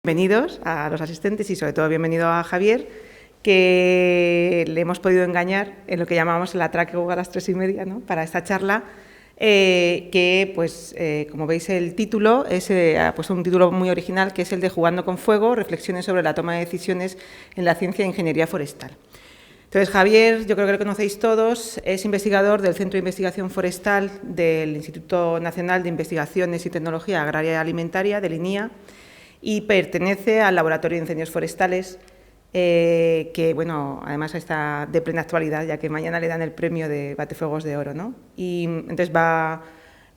Bienvenidos a los asistentes y sobre todo bienvenido a Javier, que le hemos podido engañar en lo que llamamos el atraco a las 3:30, ¿no?, para esta charla, que pues como veis el título ha puesto un título muy original, que es el de Jugando con Fuego, reflexiones sobre la toma de decisiones en la ciencia e ingeniería forestal. Entonces, Javier, yo creo que lo conocéis todos, es investigador del Centro de Investigación Forestal del Instituto Nacional de Investigaciones y Tecnología Agraria y Alimentaria, del INIA, y pertenece al Laboratorio de Incendios Forestales, que, bueno, además está de plena actualidad, ya que mañana le dan el premio de Batefuegos de Oro, ¿no? Y entonces va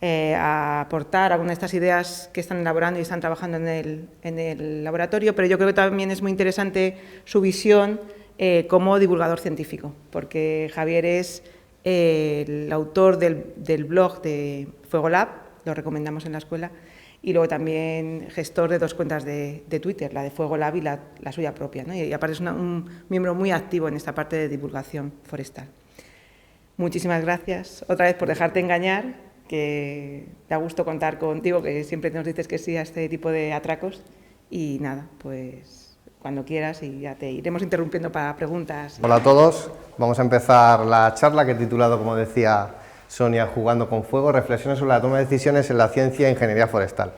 a aportar algunas de estas ideas que están elaborando y están trabajando en el laboratorio, pero yo creo que también es muy interesante su visión como divulgador científico, porque Javier es el autor del blog de Fuego Lab, lo recomendamos en la escuela, y luego también gestor de 2 cuentas de Twitter, la de Fuego Lab y la suya propia, ¿no? Y aparte es un miembro muy activo en esta parte de divulgación forestal. Muchísimas gracias otra vez por dejarte engañar, que da gusto contar contigo, que siempre nos dices que sí a este tipo de atracos, y nada, pues cuando quieras y ya te iremos interrumpiendo para preguntas. Hola a todos, vamos a empezar la charla que he titulado, como decía Sonia, Jugando con Fuego, reflexiones sobre la toma de decisiones en la ciencia e ingeniería forestal.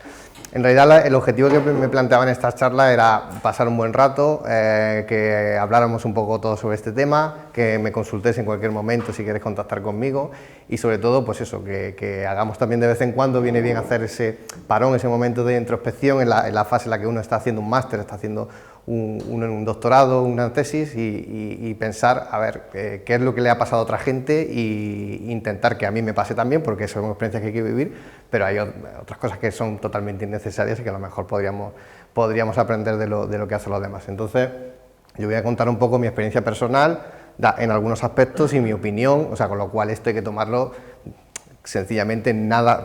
En realidad el objetivo que me planteaba en esta charla era pasar un buen rato, que habláramos un poco todos sobre este tema, que me consultéis en cualquier momento si queréis contactar conmigo y sobre todo pues eso, que hagamos también de vez en cuando, viene bien hacer ese parón, ese momento de introspección en la fase en la que uno está haciendo un máster, está haciendo un doctorado, una tesis y pensar a ver qué es lo que le ha pasado a otra gente e intentar que a mí me pase también, porque son experiencias que hay que vivir, pero hay otras cosas que son totalmente innecesarias y que a lo mejor podríamos aprender de lo que hacen los demás. Entonces, yo voy a contar un poco mi experiencia personal en algunos aspectos y mi opinión, o sea, con lo cual esto hay que tomarlo sencillamente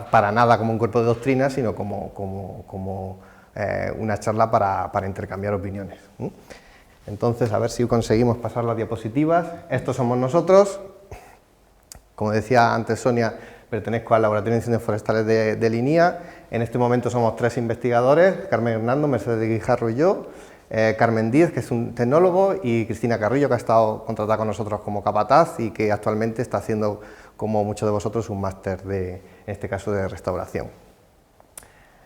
para nada como un cuerpo de doctrina, sino como una charla para intercambiar opiniones. Entonces, a ver si conseguimos pasar las diapositivas. Estos somos nosotros. Como decía antes Sonia, pertenezco al Laboratorio de Incendios Forestales del INIA. En este momento somos 3 investigadores, Carmen Hernando, Mercedes de Guijarro y yo, Carmen Díez, que es un tecnólogo, y Cristina Carrillo, que ha estado contratada con nosotros como capataz y que actualmente está haciendo, como muchos de vosotros, un máster, en este caso, de restauración.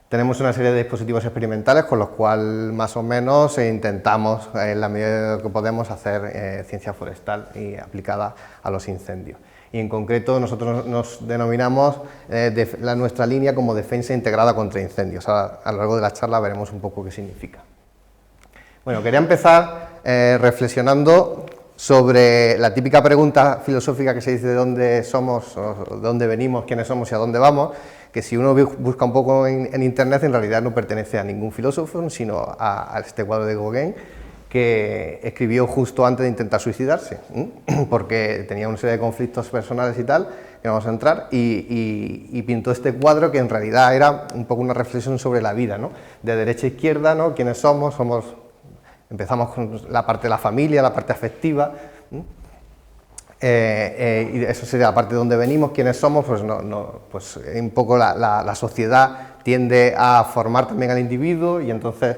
Tenemos una serie de dispositivos experimentales con los cuales más o menos intentamos, en la medida de lo que podemos, hacer ciencia forestal y aplicada a los incendios. Y en concreto nosotros nos denominamos nuestra línea como defensa integrada contra incendios. Ahora, a lo largo de la charla veremos un poco qué significa. Bueno, quería empezar reflexionando sobre la típica pregunta filosófica que se dice de dónde somos, o de dónde venimos, quiénes somos y a dónde vamos, que si uno busca un poco en internet, en realidad no pertenece a ningún filósofo, sino a este cuadro de Gauguin, que escribió justo antes de intentar suicidarse, porque tenía una serie de conflictos personales y tal, que no vamos a entrar, y pintó este cuadro que en realidad era un poco una reflexión sobre la vida, ¿no? De derecha a izquierda, ¿no? ¿Quiénes somos? Empezamos con la parte de la familia, la parte afectiva, y eso sería la parte de donde venimos, quiénes somos, pues un poco la sociedad tiende a formar también al individuo, y entonces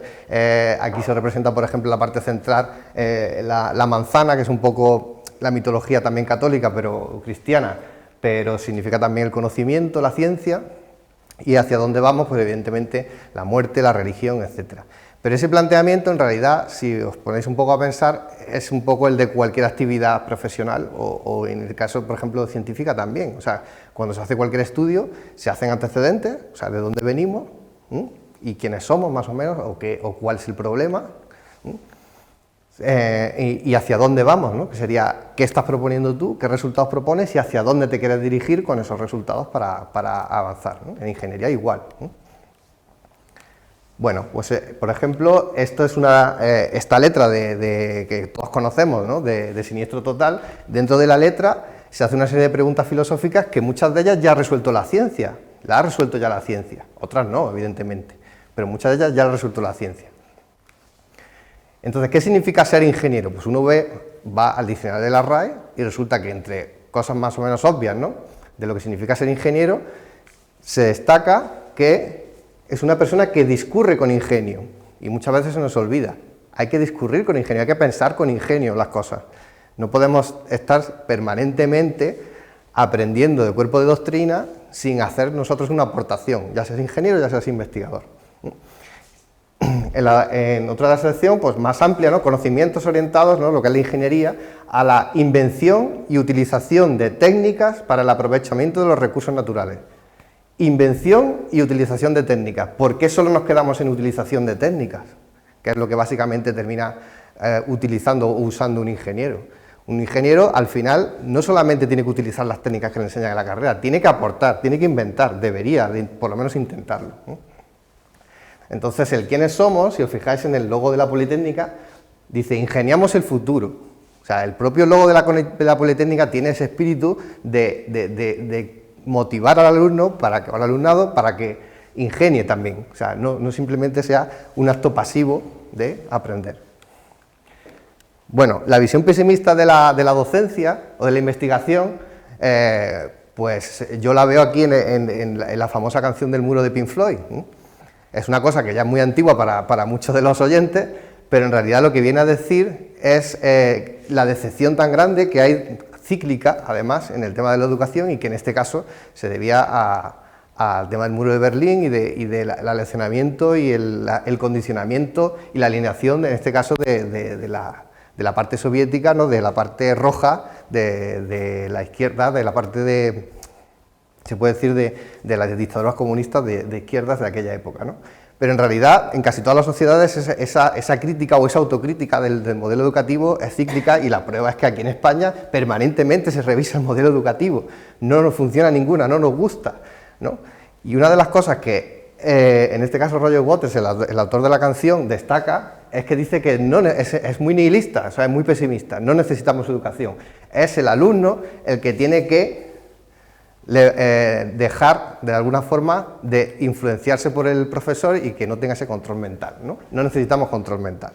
aquí se representa, por ejemplo, la parte central, la manzana, que es un poco la mitología también católica, pero cristiana, pero significa también el conocimiento, la ciencia, y hacia dónde vamos, pues evidentemente la muerte, la religión, etcétera. Pero ese planteamiento, en realidad, si os ponéis un poco a pensar, es un poco el de cualquier actividad profesional o en el caso, por ejemplo, científica también. O sea, cuando se hace cualquier estudio, se hacen antecedentes, o sea, de dónde venimos, y quiénes somos, más o menos, o cuál es el problema, y hacia dónde vamos, ¿no? Que sería, ¿qué estás proponiendo tú? ¿Qué resultados propones? Y hacia dónde te quieres dirigir con esos resultados para avanzar, ¿no? En ingeniería igual, Bueno, pues por ejemplo, esto es esta letra que todos conocemos, ¿no? de Siniestro Total. Dentro de la letra se hace una serie de preguntas filosóficas que muchas de ellas ya ha resuelto la ciencia, la ha resuelto ya la ciencia, otras no, evidentemente, pero muchas de ellas ya ha resuelto la ciencia. Entonces, ¿qué significa ser ingeniero? Pues uno va al diccionario de la RAE y resulta que entre cosas más o menos obvias, ¿no? De lo que significa ser ingeniero, se destaca que es una persona que discurre con ingenio, y muchas veces se nos olvida. Hay que discurrir con ingenio, hay que pensar con ingenio las cosas. No podemos estar permanentemente aprendiendo de cuerpo de doctrina sin hacer nosotros una aportación, ya seas ingeniero, ya seas investigador. En otra sección, pues más amplia, ¿no? Conocimientos orientados, ¿no? Lo que es la ingeniería, a la invención y utilización de técnicas para el aprovechamiento de los recursos naturales. Invención y utilización de técnicas. ¿Por qué solo nos quedamos en utilización de técnicas? Que es lo que básicamente termina utilizando o usando un ingeniero. Un ingeniero, al final, no solamente tiene que utilizar las técnicas que le enseñan en la carrera, tiene que aportar, tiene que inventar, debería, por lo menos intentarlo, ¿no? Entonces, el quiénes somos, si os fijáis en el logo de la Politécnica, dice, ingeniamos el futuro. O sea, el propio logo de la Politécnica tiene ese espíritu de motivar al alumno, al alumnado, para que ingenie también. O sea, no simplemente sea un acto pasivo de aprender. Bueno, la visión pesimista de la docencia o de la investigación, pues yo la veo aquí en la famosa canción del muro de Pink Floyd, ¿eh? Es una cosa que ya es muy antigua para muchos de los oyentes, pero en realidad lo que viene a decir es la decepción tan grande que hay cíclica, además, en el tema de la educación y que en este caso se debía al tema del muro de Berlín y del aleccionamiento y el condicionamiento y la alineación, en este caso, de la parte soviética, ¿no? De la parte roja, de la izquierda, de la parte se puede decir, de las dictaduras comunistas de izquierdas de aquella época, ¿no? Pero en realidad, en casi todas las sociedades, esa crítica o esa autocrítica del modelo educativo es cíclica, y la prueba es que aquí en España permanentemente se revisa el modelo educativo, no nos funciona ninguna, no nos gusta, ¿no? Y una de las cosas que, en este caso, Roger Waters, el autor de la canción, destaca, es que dice que es muy nihilista, o sea, es muy pesimista, no necesitamos educación, es el alumno el que tiene que dejar, de alguna forma, de influenciarse por el profesor y que no tenga ese control mental, ¿no? No necesitamos control mental.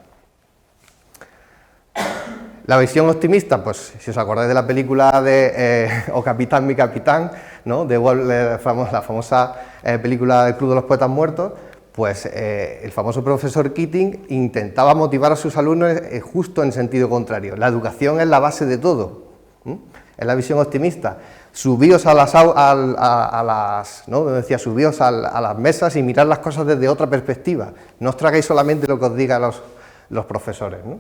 La visión optimista, pues si os acordáis de la película de O Capitán, mi Capitán, ¿no? La famosa película del Club de los Poetas Muertos, pues el famoso profesor Keating intentaba motivar a sus alumnos justo en sentido contrario. La educación es la base de todo, es la visión optimista. Subíos a las ¿no? Decía, subíos a las mesas y mirad las cosas desde otra perspectiva. No os tragáis solamente lo que os digan los profesores, ¿no?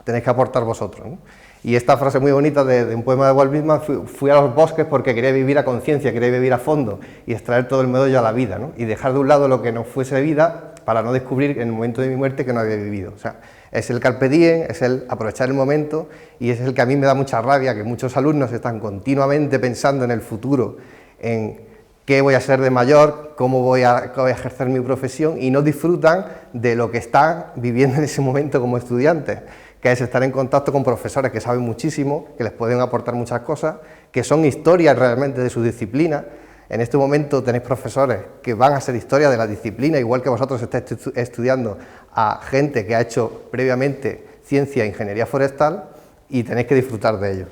Tenéis que aportar vosotros, ¿no? Y esta frase muy bonita de un poema de Walt Whitman, fui a los bosques porque quería vivir a conciencia, quería vivir a fondo y extraer todo el meollo a la vida, ¿no? Y dejar de un lado lo que no fuese vida para no descubrir en el momento de mi muerte que no había vivido. O sea, es el carpe diem, es el aprovechar el momento, y es el que a mí me da mucha rabia, que muchos alumnos están continuamente pensando en el futuro, en qué voy a ser de mayor, cómo voy a ejercer mi profesión, y no disfrutan de lo que están viviendo en ese momento como estudiantes, que es estar en contacto con profesores que saben muchísimo, que les pueden aportar muchas cosas, que son historias realmente de su disciplina. En este momento tenéis profesores que van a ser historia de la disciplina, igual que vosotros estáis estudiando a gente que ha hecho previamente ciencia e ingeniería forestal, y tenéis que disfrutar de ello.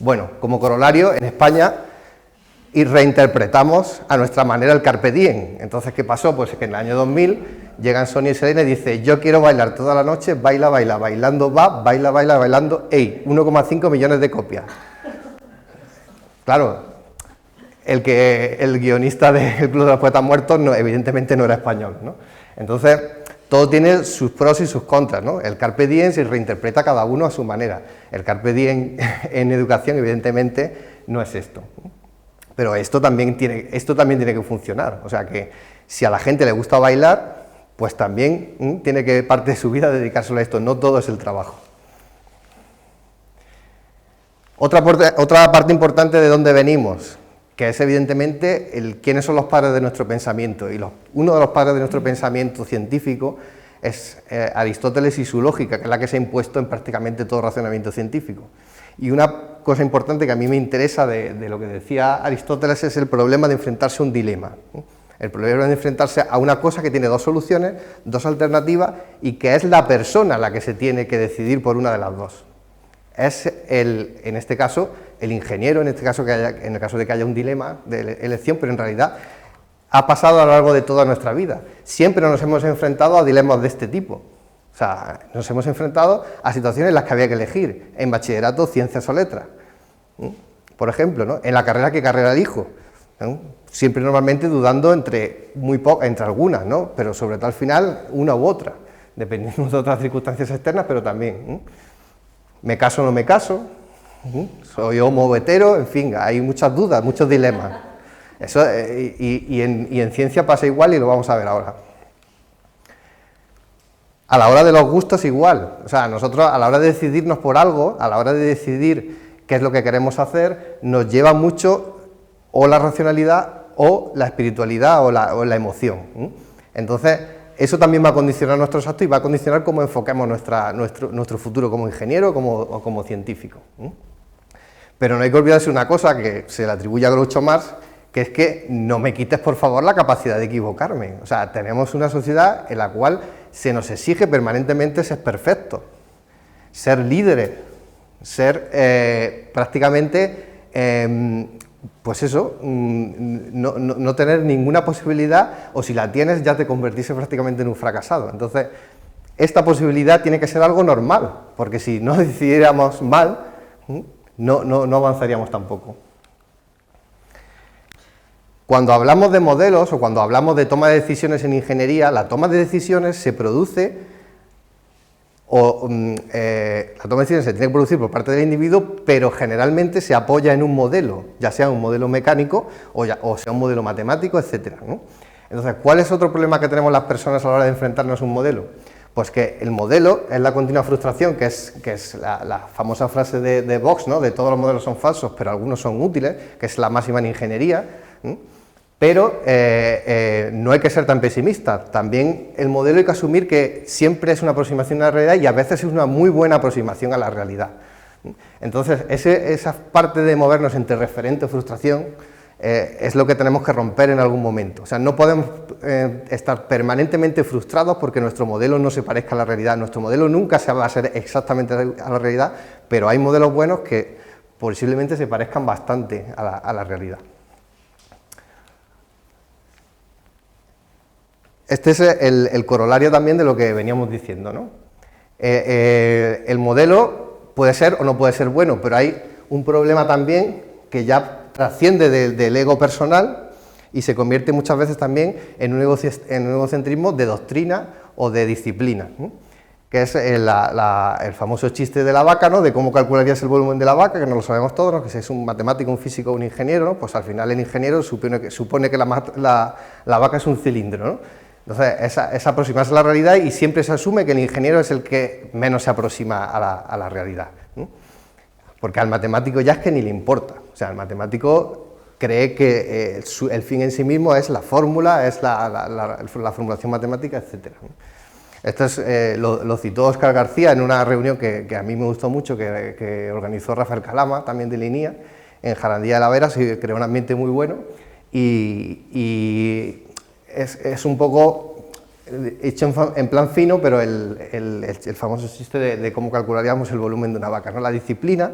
Bueno, como corolario, en España reinterpretamos a nuestra manera el carpe diem. Entonces, ¿qué pasó? Pues que en el año 2000 llegan Sonia y Selena y dicen, yo quiero bailar toda la noche, baila, baila, bailando va, baila, baila, bailando, 1,5 millones de copias. Claro, el guionista del Club de los Poetas Muertos evidentemente no era español, ¿no? Entonces, todo tiene sus pros y sus contras, ¿no? El carpe diem se reinterpreta cada uno a su manera. El carpe diem en educación, evidentemente, no es esto. Pero esto también tiene que funcionar. O sea que si a la gente le gusta bailar, pues también tiene que parte de su vida dedicárselo a esto. No todo es el trabajo. Otra parte importante de dónde venimos, que es evidentemente quiénes son los padres de nuestro pensamiento. Y uno de los padres de nuestro pensamiento científico es Aristóteles y su lógica, que es la que se ha impuesto en prácticamente todo razonamiento científico. Y una cosa importante que a mí me interesa de lo que decía Aristóteles es el problema de enfrentarse a un dilema. El problema de enfrentarse a una cosa que tiene dos soluciones, dos alternativas, y que es la persona la que se tiene que decidir por una de las dos. Es en este caso, el ingeniero, en el caso de que haya un dilema de elección, pero en realidad ha pasado a lo largo de toda nuestra vida. Siempre nos hemos enfrentado a dilemas de este tipo. O sea, nos hemos enfrentado a situaciones en las que había que elegir, en bachillerato, ciencias o letras. Por ejemplo, ¿no? En la carrera, ¿qué carrera elijo? ¿No? Siempre normalmente dudando entre algunas, ¿no? Pero sobre todo al final, una u otra, dependiendo de otras circunstancias externas, pero también, ¿me caso o no me caso? ¿Soy homo o hetero? En fin, hay muchas dudas, muchos dilemas. Eso, y en ciencia pasa igual y lo vamos a ver ahora. A la hora de los gustos igual, o sea, nosotros a la hora de decidirnos por algo, a la hora de decidir qué es lo que queremos hacer, nos lleva mucho o la racionalidad o la espiritualidad o la emoción. Entonces, eso también va a condicionar nuestros actos y va a condicionar cómo enfoquemos nuestro futuro como ingeniero o como científico. Pero no hay que olvidarse una cosa que se le atribuye a Groucho Marx, que es que no me quites por favor la capacidad de equivocarme. O sea, tenemos una sociedad en la cual se nos exige permanentemente ser perfectos, ser líderes, ser prácticamente, pues eso, no tener ninguna posibilidad, o si la tienes ya te convertirse prácticamente en un fracasado. Entonces, esta posibilidad tiene que ser algo normal, porque si no decidiéramos mal, no avanzaríamos tampoco. Cuando hablamos de modelos o cuando hablamos de toma de decisiones en ingeniería, la toma de decisiones se produce, la toma de decisiones se tiene que producir por parte del individuo, pero generalmente se apoya en un modelo, ya sea un modelo mecánico o sea un modelo matemático, etc., ¿no? Entonces, ¿cuál es otro problema que tenemos las personas a la hora de enfrentarnos a un modelo? Pues que el modelo es la continua frustración, que es la famosa frase de Vox, ¿no? De todos los modelos son falsos, pero algunos son útiles, que es la máxima en ingeniería, ¿no? Pero no hay que ser tan pesimista. También el modelo hay que asumir que siempre es una aproximación a la realidad y a veces es una muy buena aproximación a la realidad. Entonces, esa parte de movernos entre referente o frustración es lo que tenemos que romper en algún momento. O sea, no podemos estar permanentemente frustrados porque nuestro modelo no se parezca a la realidad. Nuestro modelo nunca se va a ser exactamente a la realidad, pero hay modelos buenos que posiblemente se parezcan bastante a la realidad. Este es el corolario también de lo que veníamos diciendo, ¿no? El modelo puede ser o no puede ser bueno, pero hay un problema también que ya trasciende del ego personal y se convierte muchas veces también en un egocentrismo de doctrina o de disciplina, ¿no? Que es el famoso chiste de la vaca, ¿no? De cómo calcularías el volumen de la vaca, que no lo sabemos todos, ¿no? Que si es un matemático, un físico o un ingeniero, ¿no? Pues al final el ingeniero supone que la vaca es un cilindro, ¿no? Entonces, es aproximarse a la realidad y siempre se asume que el ingeniero es el que menos se aproxima a la realidad, ¿no? Porque al matemático ya es que ni le importa. O sea, el matemático cree que el fin en sí mismo es la fórmula, es la formulación matemática, etc., ¿no? Esto lo citó Óscar García en una reunión que a mí me gustó mucho, que organizó Rafael Calama, también de Linía, en Jarandilla de la Vera. Se creó un ambiente muy bueno y es un poco hecho en plan fino, pero el famoso chiste de cómo calcularíamos el volumen de una vaca, ¿no? La disciplina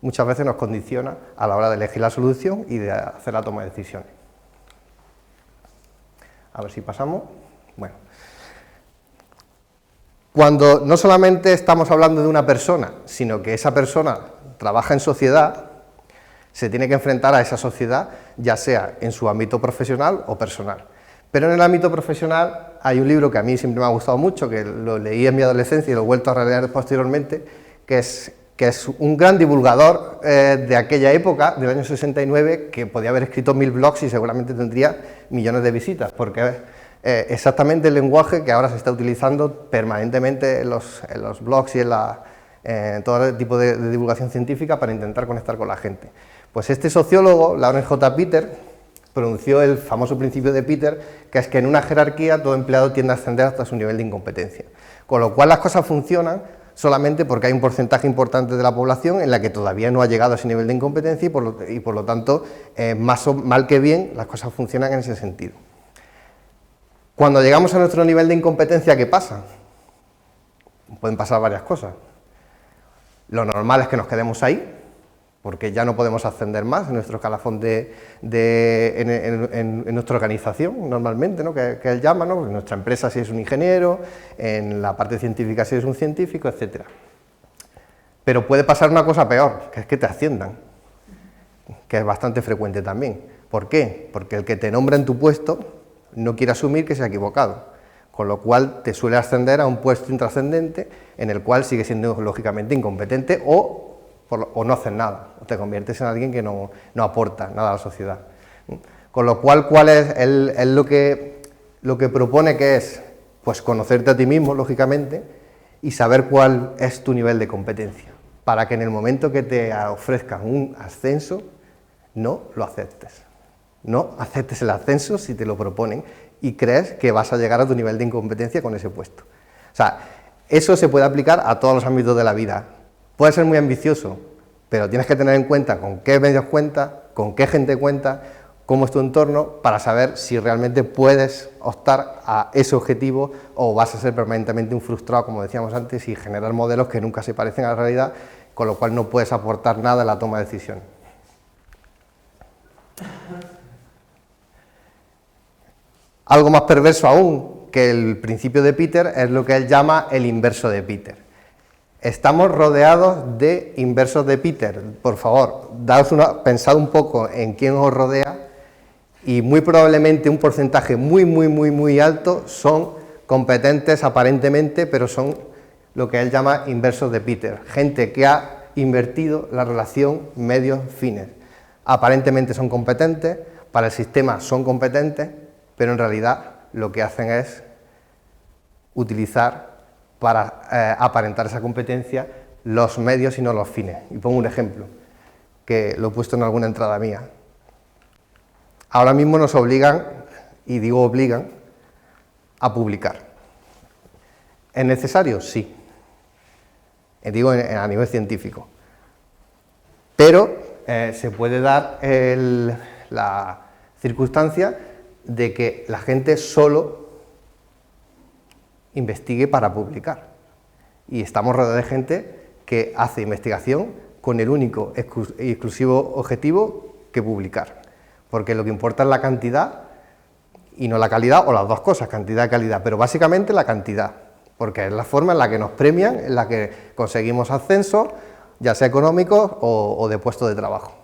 muchas veces nos condiciona a la hora de elegir la solución y de hacer la toma de decisiones. A ver si pasamos. Bueno, cuando no solamente estamos hablando de una persona, sino que esa persona trabaja en sociedad, se tiene que enfrentar a esa sociedad, ya sea en su ámbito profesional o personal. Pero en el ámbito profesional hay un libro que a mí siempre me ha gustado mucho, que lo leí en mi adolescencia y lo he vuelto a releer posteriormente, que es un gran divulgador de aquella época, del año 69, que podía haber escrito 1000 blogs y seguramente tendría millones de visitas, porque es exactamente el lenguaje que ahora se está utilizando permanentemente en los blogs y en todo tipo de divulgación científica para intentar conectar con la gente. Pues este sociólogo, Lawrence J. Peter, pronunció el famoso principio de Peter, que es que en una jerarquía todo empleado tiende a ascender hasta su nivel de incompetencia. Con lo cual las cosas funcionan solamente porque hay un porcentaje importante de la población en la que todavía no ha llegado a ese nivel de incompetencia y por lo tanto, más mal que bien, las cosas funcionan en ese sentido. Cuando llegamos a nuestro nivel de incompetencia, ¿qué pasa? Pueden pasar varias cosas. Lo normal es que nos quedemos ahí, porque ya no podemos ascender más en nuestro escalafón en nuestra organización, normalmente, ¿no? que él llama, ¿no? En nuestra empresa si es un ingeniero, en la parte científica si es un científico, etc. Pero puede pasar una cosa peor, que es que te asciendan, que es bastante frecuente también. ¿Por qué? Porque el que te nombra en tu puesto no quiere asumir que se ha equivocado, con lo cual te suele ascender a un puesto intrascendente en el cual sigue siendo lógicamente incompetente o no haces nada, o te conviertes en alguien que no aporta nada a la sociedad. Con lo cual, ¿cuál es lo que propone? Que es pues conocerte a ti mismo, lógicamente, y saber cuál es tu nivel de competencia, para que en el momento que te ofrezcan un ascenso, no lo aceptes. No aceptes el ascenso si te lo proponen y crees que vas a llegar a tu nivel de incompetencia con ese puesto. O sea, eso se puede aplicar a todos los ámbitos de la vida. Puede ser muy ambicioso, pero tienes que tener en cuenta con qué medios cuentas, con qué gente cuentas, cómo es tu entorno, para saber si realmente puedes optar a ese objetivo o vas a ser permanentemente un frustrado, como decíamos antes, y generar modelos que nunca se parecen a la realidad, con lo cual no puedes aportar nada en la toma de decisiones. Algo más perverso aún que el principio de Peter es lo que él llama el inverso de Peter. Estamos rodeados de inversos de Peter. Por favor, pensad un poco en quién os rodea y muy probablemente un porcentaje muy alto son competentes aparentemente, pero son lo que él llama inversos de Peter. Gente que ha invertido la relación medios-fines. Aparentemente son competentes, para el sistema son competentes, pero en realidad lo que hacen es utilizar para aparentar esa competencia los medios y no los fines. Y pongo un ejemplo, que lo he puesto en alguna entrada mía. Ahora mismo nos obligan, y digo obligan, a publicar. ¿Es necesario? Sí. Digo a nivel científico. Pero se puede dar la circunstancia de que la gente solo investigue para publicar. Y estamos rodeados de gente que hace investigación con el único y exclusivo objetivo que publicar. Porque lo que importa es la cantidad y no la calidad, o las dos cosas, cantidad y calidad, pero básicamente la cantidad, porque es la forma en la que nos premian, en la que conseguimos ascensos, ya sea económicos o de puesto de trabajo.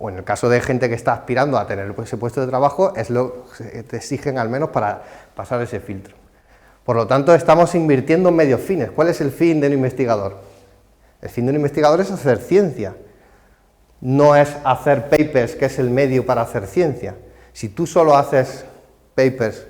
O en el caso de gente que está aspirando a tener ese puesto de trabajo, es lo que te exigen al menos para pasar ese filtro. Por lo tanto, estamos invirtiendo en medios fines. ¿Cuál es el fin de un investigador? El fin de un investigador es hacer ciencia. No es hacer papers, que es el medio para hacer ciencia. Si tú solo haces papers,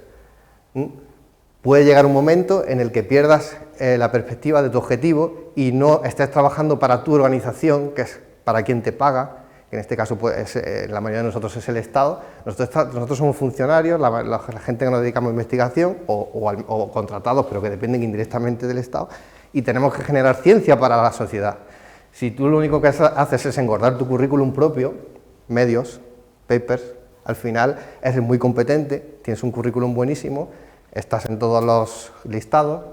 puede llegar un momento en el que pierdas la perspectiva de tu objetivo y no estés trabajando para tu organización, que es para quien te paga, que en este caso pues, la mayoría de nosotros es el Estado. Nosotros somos funcionarios, la gente que nos dedicamos a investigación, o contratados, pero que dependen indirectamente del Estado, y tenemos que generar ciencia para la sociedad. Si tú lo único que haces es engordar tu currículum propio, medios, papers, al final eres muy competente, tienes un currículum buenísimo, estás en todos los listados,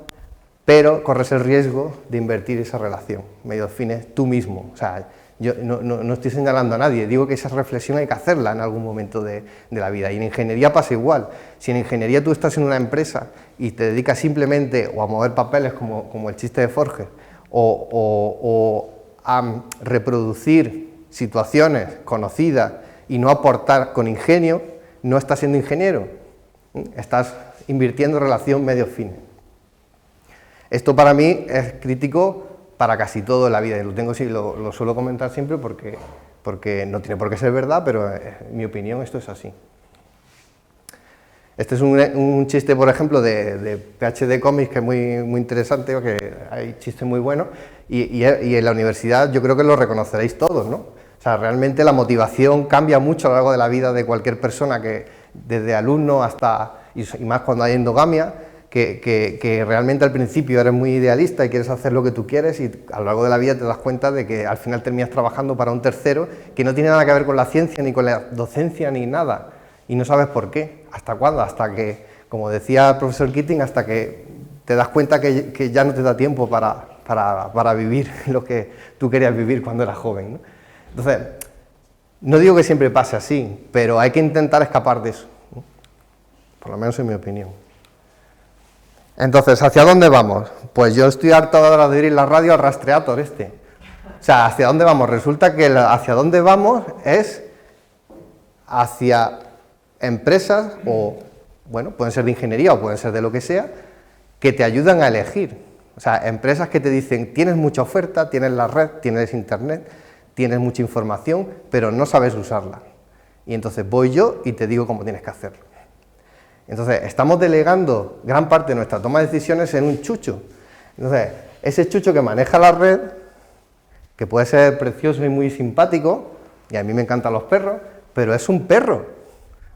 pero corres el riesgo de invertir esa relación, medios fines, tú mismo. O sea, yo no estoy señalando a nadie, digo que esa reflexión hay que hacerla en algún momento de la vida, y en ingeniería pasa igual. Si en ingeniería tú estás en una empresa y te dedicas simplemente o a mover papeles, como el chiste de Forger, o a reproducir situaciones conocidas y no aportar con ingenio, no estás siendo ingeniero, estás invirtiendo en relación medios-fines. Esto para mí es crítico para casi todo en la vida, y lo suelo comentar siempre porque no tiene por qué ser verdad, pero en mi opinión esto es así. Este es un chiste, por ejemplo, de PhD Comics, que es muy interesante, que hay chistes muy buenos, y en la universidad yo creo que lo reconoceréis todos, ¿no? O sea, realmente la motivación cambia mucho a lo largo de la vida de cualquier persona, que desde alumno hasta, y más cuando hay endogamia, que realmente al principio eres muy idealista y quieres hacer lo que tú quieres, y a lo largo de la vida te das cuenta de que al final terminas trabajando para un tercero que no tiene nada que ver con la ciencia, ni con la docencia, ni nada, y no sabes por qué. ¿Hasta cuándo? Hasta que, como decía el profesor Keating, hasta que te das cuenta que ya no te da tiempo para vivir lo que tú querías vivir cuando eras joven, ¿no? Entonces, no digo que siempre pase así, pero hay que intentar escapar de eso, ¿no? Por lo menos en mi opinión. Entonces, ¿hacia dónde vamos? Pues yo estoy harto ahora de ir en la radio al rastreator este. O sea, ¿hacia dónde vamos? Resulta que hacia dónde vamos es hacia empresas, o bueno, pueden ser de ingeniería o pueden ser de lo que sea, que te ayudan a elegir. O sea, empresas que te dicen, tienes mucha oferta, tienes la red, tienes internet, tienes mucha información, pero no sabes usarla. Y entonces voy yo y te digo cómo tienes que hacerlo. Entonces, estamos delegando gran parte de nuestra toma de decisiones en un chucho. Entonces, ese chucho que maneja la red, que puede ser precioso y muy simpático, y a mí me encantan los perros, pero es un perro.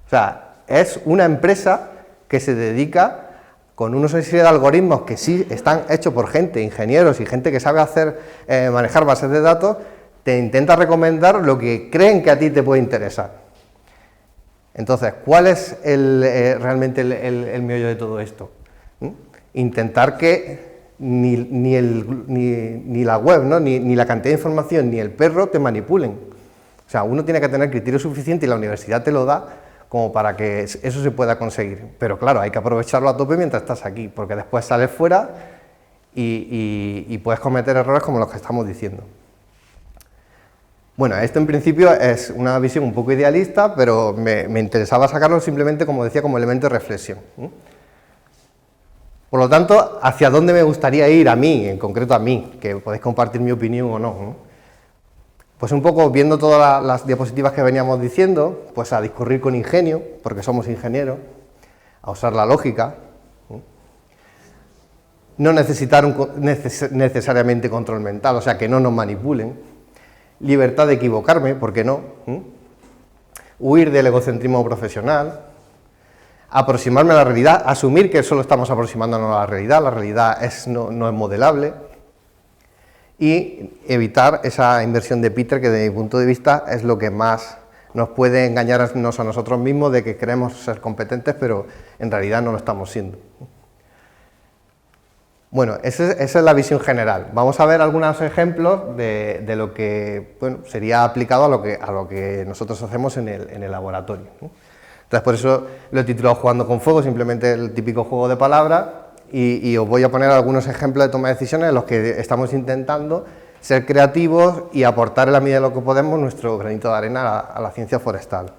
O sea, es una empresa que se dedica con una serie de algoritmos que sí están hechos por gente, ingenieros y gente que sabe hacer, manejar bases de datos, te intenta recomendar lo que creen que a ti te puede interesar. Entonces, ¿cuál es realmente el meollo de todo esto? Intentar que ni la web, ¿no? ni la cantidad de información, ni el perro te manipulen. O sea, uno tiene que tener criterio suficiente y la universidad te lo da como para que eso se pueda conseguir. Pero claro, hay que aprovecharlo a tope mientras estás aquí, porque después sales fuera y puedes cometer errores como los que estamos diciendo. Bueno, esto en principio es una visión un poco idealista, pero me interesaba sacarlo simplemente, como decía, como elemento de reflexión. Por lo tanto, ¿hacia dónde me gustaría ir a mí, en concreto a mí? Que podéis compartir mi opinión o no. Pues un poco viendo todas las diapositivas que veníamos diciendo, pues a discurrir con ingenio, porque somos ingenieros, a usar la lógica, no necesitar necesariamente control mental, o sea, que no nos manipulen, libertad de equivocarme, ¿por qué no? Huir del egocentrismo profesional, aproximarme a la realidad, asumir que solo estamos aproximándonos a la realidad no es modelable, y evitar esa inversión de Peter, que desde mi punto de vista es lo que más nos puede engañarnos a nosotros mismos de que creemos ser competentes, pero en realidad no lo estamos siendo. Bueno, esa es la visión general. Vamos a ver algunos ejemplos de lo que sería aplicado a lo que nosotros hacemos en el laboratorio, ¿no? Entonces, por eso lo he titulado Jugando con Fuego, simplemente el típico juego de palabras. Y os voy a poner algunos ejemplos de toma de decisiones en los que estamos intentando ser creativos y aportar en la medida de lo que podemos nuestro granito de arena a la ciencia forestal.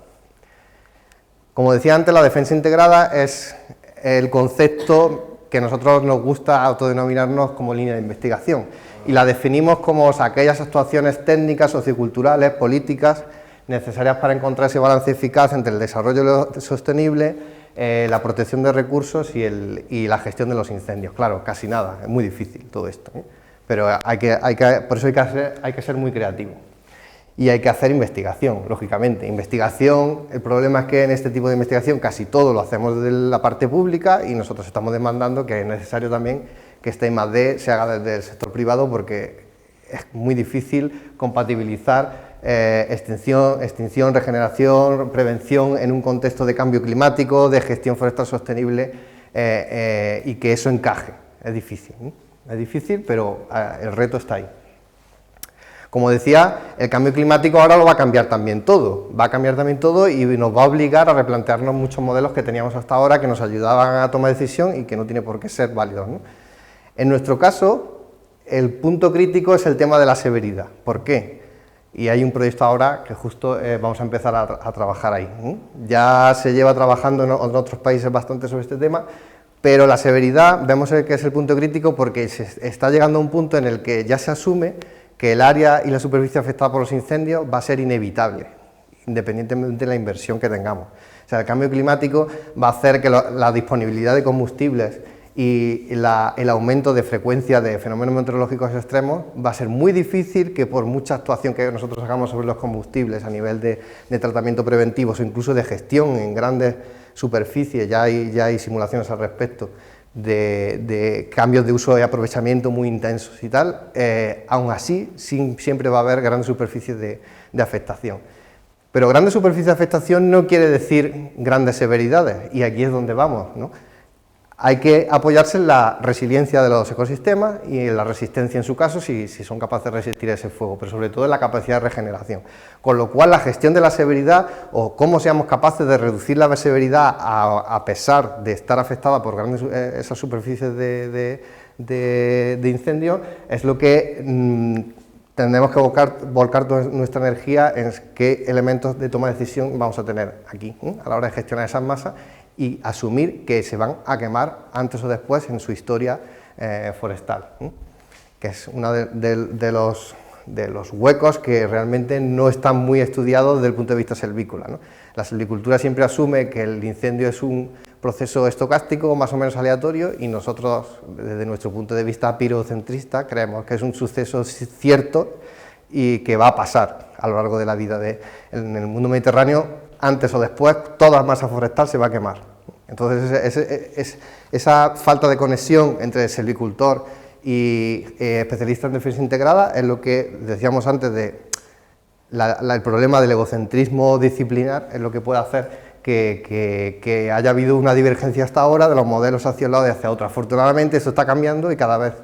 Como decía antes, la defensa integrada es el concepto que a nosotros nos gusta autodenominarnos como línea de investigación, y la definimos como aquellas actuaciones técnicas, socioculturales, políticas, necesarias para encontrar ese balance eficaz entre el desarrollo sostenible, la protección de recursos y la gestión de los incendios. Claro, casi nada, es muy difícil todo esto, ¿eh? Pero por eso hay que ser muy creativo. Y hay que hacer investigación, lógicamente. Investigación, el problema es que en este tipo de investigación casi todo lo hacemos desde la parte pública y nosotros estamos demandando que es necesario también que este I+D se haga desde el sector privado, porque es muy difícil compatibilizar extinción, regeneración, prevención en un contexto de cambio climático, de gestión forestal sostenible, y que eso encaje. Es difícil, pero el reto está ahí. Como decía, el cambio climático ahora lo va a cambiar también todo, y nos va a obligar a replantearnos muchos modelos que teníamos hasta ahora, que nos ayudaban a tomar decisión y que no tiene por qué ser válidos, ¿no? En nuestro caso, el punto crítico es el tema de la severidad. ¿Por qué? Y hay un proyecto ahora que justo vamos a empezar a trabajar ahí. Ya se lleva trabajando en otros países bastante sobre este tema, pero la severidad vemos que es el punto crítico, porque se está llegando a un punto en el que ya se asume que el área y la superficie afectada por los incendios va a ser inevitable, independientemente de la inversión que tengamos. O sea, el cambio climático va a hacer que la disponibilidad de combustibles y el aumento de frecuencia de fenómenos meteorológicos extremos va a ser muy difícil que, por mucha actuación que nosotros hagamos sobre los combustibles a nivel de tratamiento preventivo o incluso de gestión en grandes superficies, ya hay simulaciones al respecto, de cambios de uso y aprovechamiento muy intensos y tal, aún así siempre va a haber grandes superficies de afectación. Pero grandes superficies de afectación no quiere decir grandes severidades, y aquí es donde vamos, ¿no? Hay que apoyarse en la resiliencia de los ecosistemas y en la resistencia en su caso, si son capaces de resistir ese fuego, pero sobre todo en la capacidad de regeneración. Con lo cual la gestión de la severidad o cómo seamos capaces de reducir la severidad a pesar de estar afectada por grandes esas superficies de incendio es lo que tendremos que volcar toda nuestra energía en qué elementos de toma de decisión vamos a tener aquí a la hora de gestionar esas masas y asumir que se van a quemar antes o después en su historia forestal, que es uno de los huecos que realmente no están muy estudiados desde el punto de vista silvícola, ¿no? La silvicultura siempre asume que el incendio es un proceso estocástico más o menos aleatorio y nosotros, desde nuestro punto de vista pirocentrista, creemos que es un suceso cierto y que va a pasar a lo largo de la vida en el mundo mediterráneo, antes o después, toda masa forestal se va a quemar. Entonces, esa falta de conexión entre el silvicultor y especialistas en defensa integrada es lo que decíamos antes de el problema del egocentrismo disciplinar, es lo que puede hacer que haya habido una divergencia hasta ahora de los modelos hacia un lado y hacia otro. Afortunadamente eso está cambiando y cada vez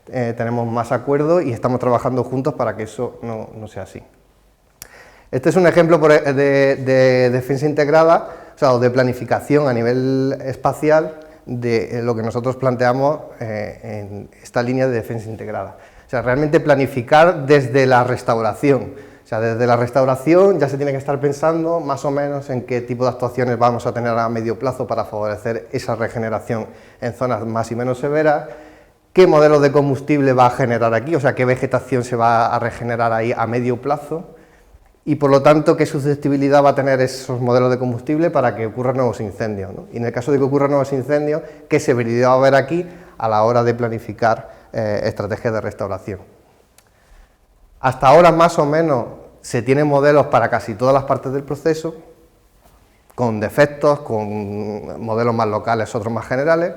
tenemos más acuerdo y estamos trabajando juntos para que eso no sea así. Este es un ejemplo de defensa integrada, o de planificación a nivel espacial de lo que nosotros planteamos en esta línea de defensa integrada. O sea, realmente planificar desde la restauración. O sea, desde la restauración ya se tiene que estar pensando más o menos en qué tipo de actuaciones vamos a tener a medio plazo para favorecer esa regeneración en zonas más y menos severas, qué modelo de combustible va a generar aquí, o sea, qué vegetación se va a regenerar ahí a medio plazo, y por lo tanto qué susceptibilidad va a tener esos modelos de combustible para que ocurran nuevos incendios, ¿no? Y en el caso de que ocurran nuevos incendios, qué severidad va a haber aquí a la hora de planificar estrategias de restauración. Hasta ahora más o menos se tienen modelos para casi todas las partes del proceso, con defectos, con modelos más locales, otros más generales,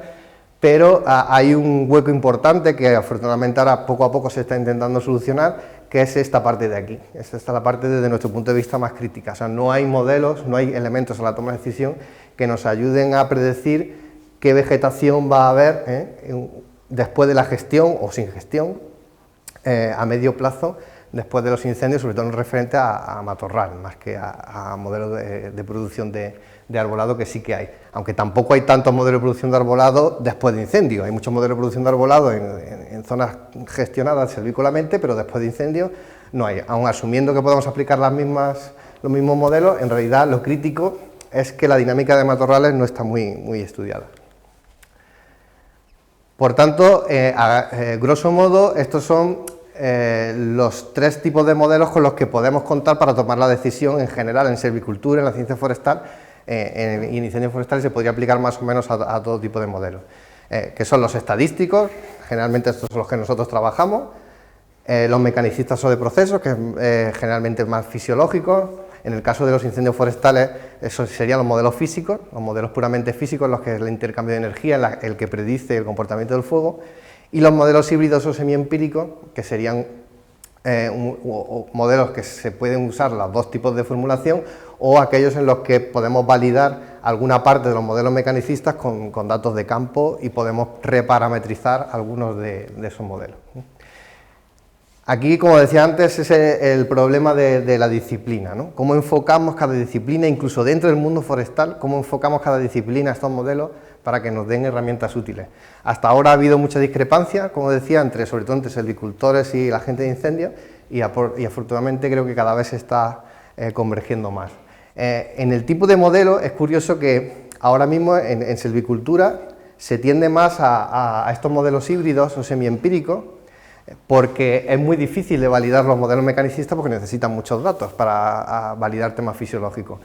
pero hay un hueco importante que afortunadamente ahora poco a poco se está intentando solucionar, que es esta parte de aquí. Esta es la parte desde nuestro punto de vista más crítica. O sea, no hay modelos, no hay elementos a la toma de decisión que nos ayuden a predecir qué vegetación va a haber después de la gestión o sin gestión a medio plazo, después de los incendios, sobre todo en referente a matorral, más que a modelos de producción de arbolado, que sí que hay, aunque tampoco hay tantos modelos de producción de arbolado después de incendio. Hay muchos modelos de producción de arbolado en zonas gestionadas silvícolamente, pero después de incendio no hay. Aun asumiendo que podemos aplicar los mismos modelos, en realidad lo crítico es que la dinámica de matorrales no está muy estudiada. Por tanto, grosso modo, estos son los tres tipos de modelos con los que podemos contar para tomar la decisión en general en silvicultura, en la ciencia forestal, y en incendios forestales se podría aplicar más o menos a todo tipo de modelos, que son los estadísticos, generalmente estos son los que nosotros trabajamos, los mecanicistas o de procesos, que es generalmente más fisiológicos. En el caso de los incendios forestales, esos serían los modelos físicos, los modelos puramente físicos, los que es el intercambio de energía, el que predice el comportamiento del fuego, y los modelos híbridos o semiempíricos, que serían modelos que se pueden usar los dos tipos de formulación, o aquellos en los que podemos validar alguna parte de los modelos mecanicistas con datos de campo y podemos reparametrizar algunos de esos modelos. Aquí, como decía antes, es el problema de la disciplina, ¿no? Cómo enfocamos cada disciplina, incluso dentro del mundo forestal, cómo enfocamos cada disciplina a estos modelos para que nos den herramientas útiles. Hasta ahora ha habido mucha discrepancia, como decía, sobre todo entre silvicultores y la gente de incendios, y afortunadamente creo que cada vez se está convergiendo más. En el tipo de modelo es curioso que ahora mismo en silvicultura se tiende más a estos modelos híbridos o semiempíricos, porque es muy difícil de validar los modelos mecanicistas porque necesitan muchos datos para validar temas fisiológicos.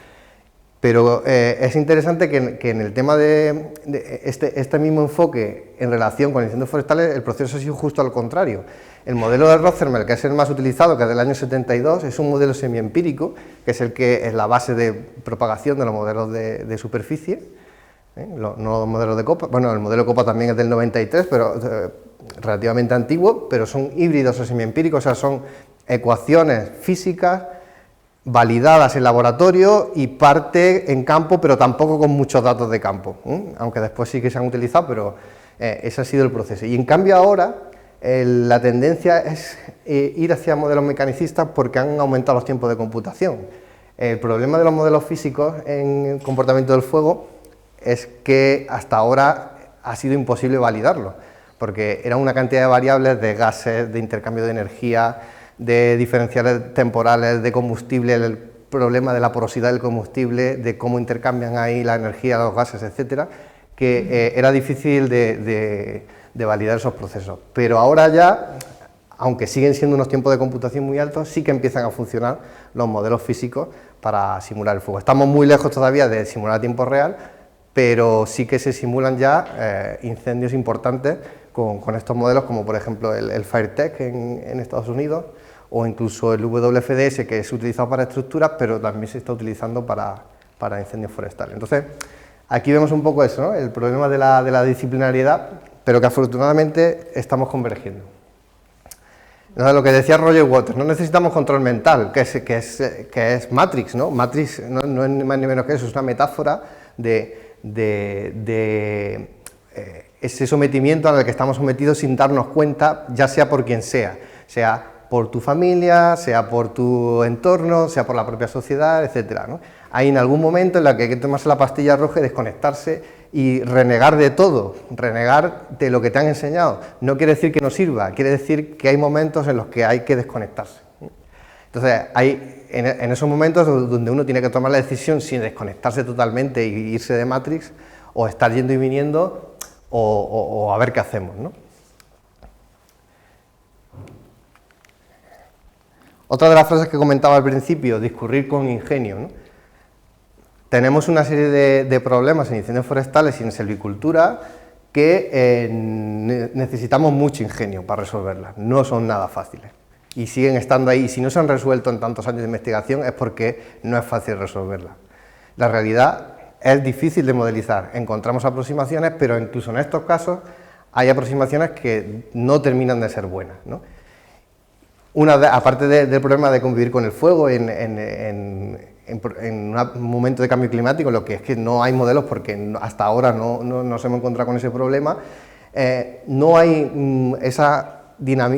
Pero es interesante que en el tema de este mismo enfoque en relación con incendios forestales, el proceso ha sido justo al contrario. El modelo de Rothermel, que es el más utilizado, que es del año 72, es un modelo semiempírico, que es el que es la base de propagación de los modelos de superficie, no los modelos de copa. Bueno, el modelo de copa también es del 93, pero relativamente antiguo, pero son híbridos o semiempíricos, o sea, son ecuaciones físicas validadas en laboratorio y parte en campo, pero tampoco con muchos datos de campo, aunque después sí que se han utilizado, pero ese ha sido el proceso. Y en cambio ahora la tendencia es ir hacia modelos mecanicistas porque han aumentado los tiempos de computación. El problema de los modelos físicos en el comportamiento del fuego es que hasta ahora ha sido imposible validarlo, porque era una cantidad de variables, de gases, de intercambio de energía, de diferenciales temporales, de combustible, el problema de la porosidad del combustible, de cómo intercambian ahí la energía, los gases, etcétera, que era difícil de validar esos procesos. Pero ahora ya, aunque siguen siendo unos tiempos de computación muy altos, sí que empiezan a funcionar los modelos físicos para simular el fuego. Estamos muy lejos todavía de simular a tiempo real, pero sí que se simulan ya incendios importantes con estos modelos, como por ejemplo el FireTech en Estados Unidos, o incluso el WFDS, que es utilizado para estructuras, pero también se está utilizando para incendios forestales. Entonces, aquí vemos un poco eso, ¿no? El problema de la disciplinariedad, pero que afortunadamente estamos convergiendo. Entonces, lo que decía Roger Waters, no necesitamos control mental, que es Matrix, ¿no? Matrix no es ni más ni menos que eso, es una metáfora de ese sometimiento al que estamos sometidos sin darnos cuenta, ya sea por quien sea por tu familia, sea por tu entorno, sea por la propia sociedad, etcétera, ¿no? Hay en algún momento en el que hay que tomarse la pastilla roja y desconectarse y renegar de todo, renegar de lo que te han enseñado. No quiere decir que no sirva, quiere decir que hay momentos en los que hay que desconectarse. Entonces, hay en esos momentos donde uno tiene que tomar la decisión sin desconectarse totalmente y irse de Matrix, o estar yendo y viniendo, o a ver qué hacemos, ¿no? Otra de las frases que comentaba al principio, discurrir con ingenio, ¿no? Tenemos una serie de problemas en incendios forestales y en silvicultura que necesitamos mucho ingenio para resolverlas, no son nada fáciles y siguen estando ahí, y si no se han resuelto en tantos años de investigación es porque no es fácil resolverlas. La realidad es difícil de modelizar, encontramos aproximaciones, pero incluso en estos casos hay aproximaciones que no terminan de ser buenas, ¿no? Aparte del problema de convivir con el fuego en un momento de cambio climático, lo que es que no hay modelos porque hasta ahora no nos hemos encontrado con ese problema, no hay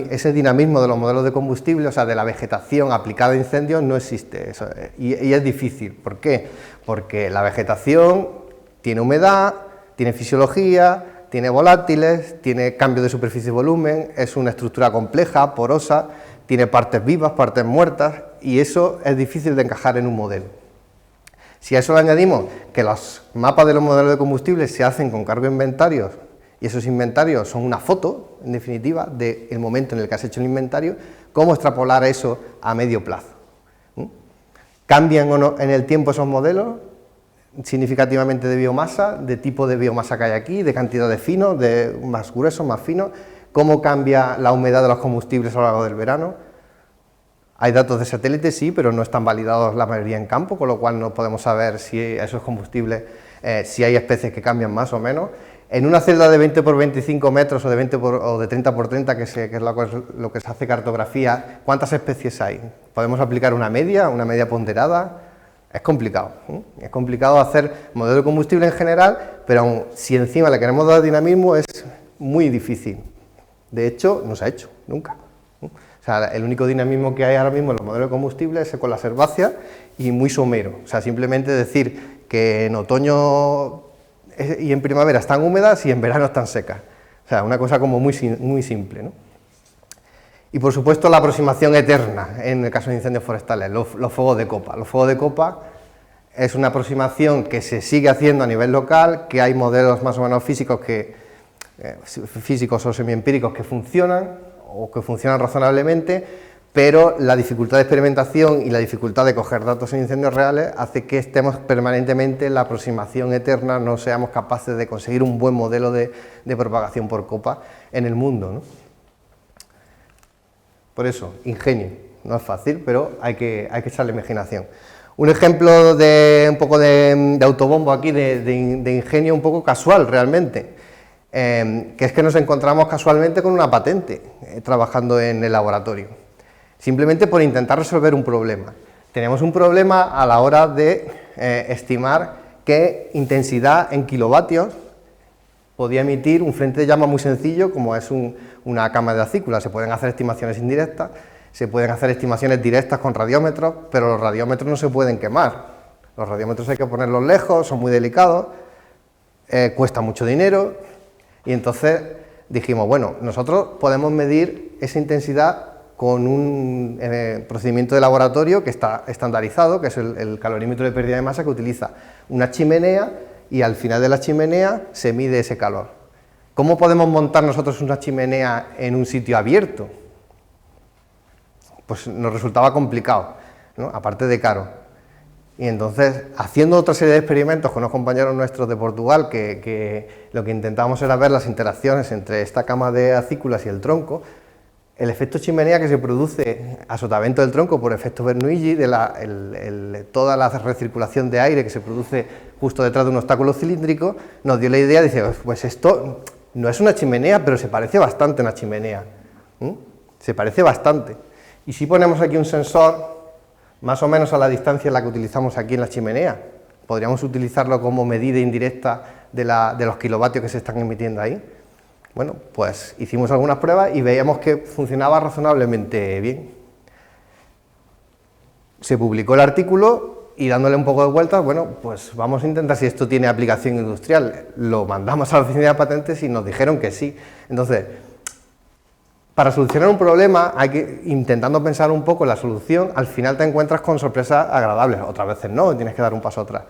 ese dinamismo de los modelos de combustible, o sea, de la vegetación aplicada a incendios, no existe, y es difícil. ¿Por qué? Porque la vegetación tiene humedad, tiene fisiología, tiene volátiles, tiene cambio de superficie y volumen, es una estructura compleja, porosa, tiene partes vivas, partes muertas, y eso es difícil de encajar en un modelo. Si a eso le añadimos que los mapas de los modelos de combustible se hacen con cargo de inventarios, y esos inventarios son una foto, en definitiva, del momento en el que has hecho el inventario, ¿cómo extrapolar eso a medio plazo? ¿Cambian o no en el tiempo esos modelos significativamente de biomasa, de tipo de biomasa que hay aquí, de cantidad de finos, de más gruesos, más finos? ¿Cómo cambia la humedad de los combustibles a lo largo del verano? Hay datos de satélite, sí, pero no están validados la mayoría en campo, con lo cual no podemos saber si esos combustibles, si hay especies que cambian más o menos. En una celda de 20 por 25 metros o de 30 por 30, que es lo que se hace cartografía, ¿cuántas especies hay? ¿Podemos aplicar una media ponderada? Es complicado, ¿eh? Es complicado hacer modelo de combustible en general, pero aun si encima le queremos dar dinamismo es muy difícil. De hecho, no se ha hecho, nunca. O sea, el único dinamismo que hay ahora mismo en los modelos de combustible es con las herbáceas y muy somero. O sea, simplemente decir que en otoño y en primavera están húmedas y en verano están secas. O sea, una cosa como muy simple, ¿no? Y por supuesto la aproximación eterna en el caso de incendios forestales, los fuegos de copa. Los fuegos de copa es una aproximación que se sigue haciendo a nivel local, que hay modelos más o menos físicos o semiempíricos que funcionan, o que funcionan razonablemente, pero la dificultad de experimentación y la dificultad de coger datos en incendios reales hace que estemos permanentemente en la aproximación eterna, no seamos capaces de conseguir un buen modelo de propagación por copa en el mundo, ¿no? Por eso, ingenio, no es fácil, pero hay que echarle imaginación. Un ejemplo de un poco de autobombo aquí, de ingenio un poco casual realmente, que es que nos encontramos casualmente con una patente trabajando en el laboratorio, simplemente por intentar resolver un problema. Teníamos un problema a la hora de estimar qué intensidad en kilovatios podía emitir un frente de llama muy sencillo, como es una cama de acícula. Se pueden hacer estimaciones indirectas, se pueden hacer estimaciones directas con radiómetros, pero los radiómetros no se pueden quemar. Los radiómetros hay que ponerlos lejos, son muy delicados, cuesta mucho dinero, y entonces dijimos, bueno, nosotros podemos medir esa intensidad con un procedimiento de laboratorio que está estandarizado, que es el calorímetro de pérdida de masa, que utiliza una chimenea, y al final de la chimenea se mide ese calor. ¿Cómo podemos montar nosotros una chimenea en un sitio abierto? Pues nos resultaba complicado, ¿no? Aparte de caro. Y entonces, haciendo otra serie de experimentos con unos compañeros nuestros de Portugal, que lo que intentábamos era ver las interacciones entre esta cama de acículas y el tronco, el efecto chimenea que se produce a sotavento del tronco por efecto Bernoulli, toda la recirculación de aire que se produce justo detrás de un obstáculo cilíndrico, nos dio la idea de decir, pues esto no es una chimenea, pero se parece bastante a una chimenea. Se parece bastante. Y si ponemos aquí un sensor, más o menos a la distancia en la que utilizamos aquí en la chimenea, podríamos utilizarlo como medida indirecta de los kilovatios que se están emitiendo ahí. Bueno, pues hicimos algunas pruebas y veíamos que funcionaba razonablemente bien. Se publicó el artículo y dándole un poco de vueltas, bueno, pues vamos a intentar si esto tiene aplicación industrial. Lo mandamos a la oficina de patentes y nos dijeron que sí. Entonces, para solucionar un problema, intentando pensar un poco en la solución, al final te encuentras con sorpresas agradables. Otras veces no, tienes que dar un paso atrás.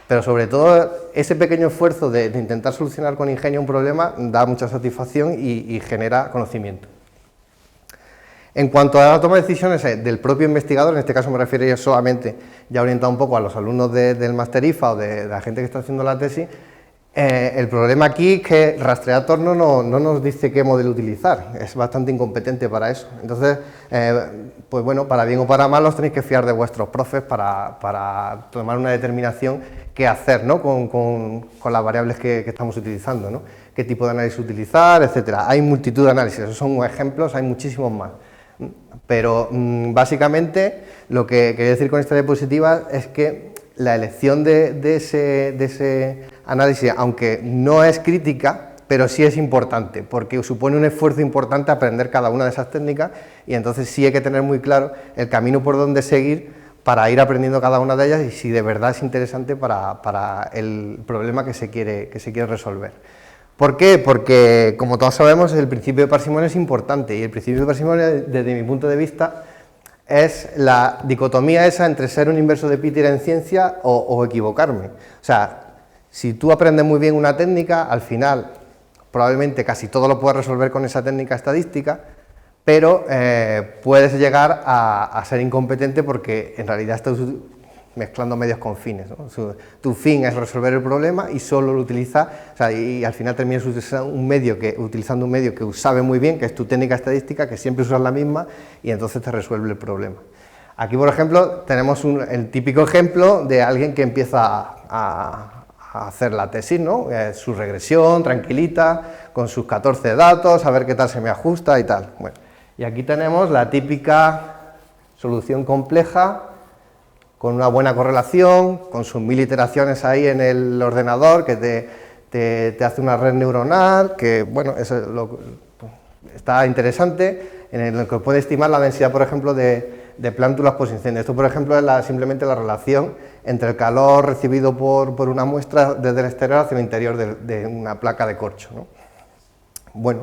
Pero sobre todo, ese pequeño esfuerzo de intentar solucionar con ingenio un problema da mucha satisfacción y genera conocimiento. En cuanto a la toma de decisiones del propio investigador, en este caso me refiero yo solamente, ya orientado un poco a los alumnos del Máster IFA o de la gente que está haciendo la tesis, el problema aquí es que Rastreator no nos dice qué modelo utilizar, es bastante incompetente para eso. Entonces, pues bueno, para bien o para mal os tenéis que fiar de vuestros profes para tomar una determinación qué hacer, ¿no? con las variables que estamos utilizando, ¿no? Qué tipo de análisis utilizar, etcétera. Hay multitud de análisis, esos son ejemplos, hay muchísimos más. Pero básicamente lo que quería decir con esta diapositiva es que la elección de ese análisis, aunque no es crítica, pero sí es importante, porque supone un esfuerzo importante aprender cada una de esas técnicas y entonces sí hay que tener muy claro el camino por donde seguir para ir aprendiendo cada una de ellas y si de verdad es interesante para el problema que se quiere resolver. ¿Por qué? Porque, como todos sabemos, el principio de parsimonia es importante y el principio de parsimonia, desde mi punto de vista, es la dicotomía esa entre ser un inverso de Peter en ciencia o equivocarme. O sea, si tú aprendes muy bien una técnica, al final probablemente casi todo lo puedes resolver con esa técnica estadística, pero puedes llegar a ser incompetente porque en realidad estás mezclando medios con fines, ¿no? Tu fin es resolver el problema y solo lo utilizas, o sea, y al final terminas utilizando un medio que sabe muy bien, que es tu técnica estadística, que siempre usas la misma y entonces te resuelve el problema. Aquí, por ejemplo, tenemos el típico ejemplo de alguien que empieza a hacer la tesis, ¿no? Su regresión, tranquilita, con sus 14 datos, a ver qué tal se me ajusta y tal. Bueno, y aquí tenemos la típica solución compleja, con una buena correlación, con sus 1000 iteraciones ahí en el ordenador, que te hace una red neuronal, que bueno, eso está interesante, en el que puede estimar la densidad, por ejemplo, de plántulas post-incendio. Esto, por ejemplo, es simplemente la relación entre el calor recibido por una muestra desde el exterior hacia el interior de una placa de corcho, ¿no? Bueno,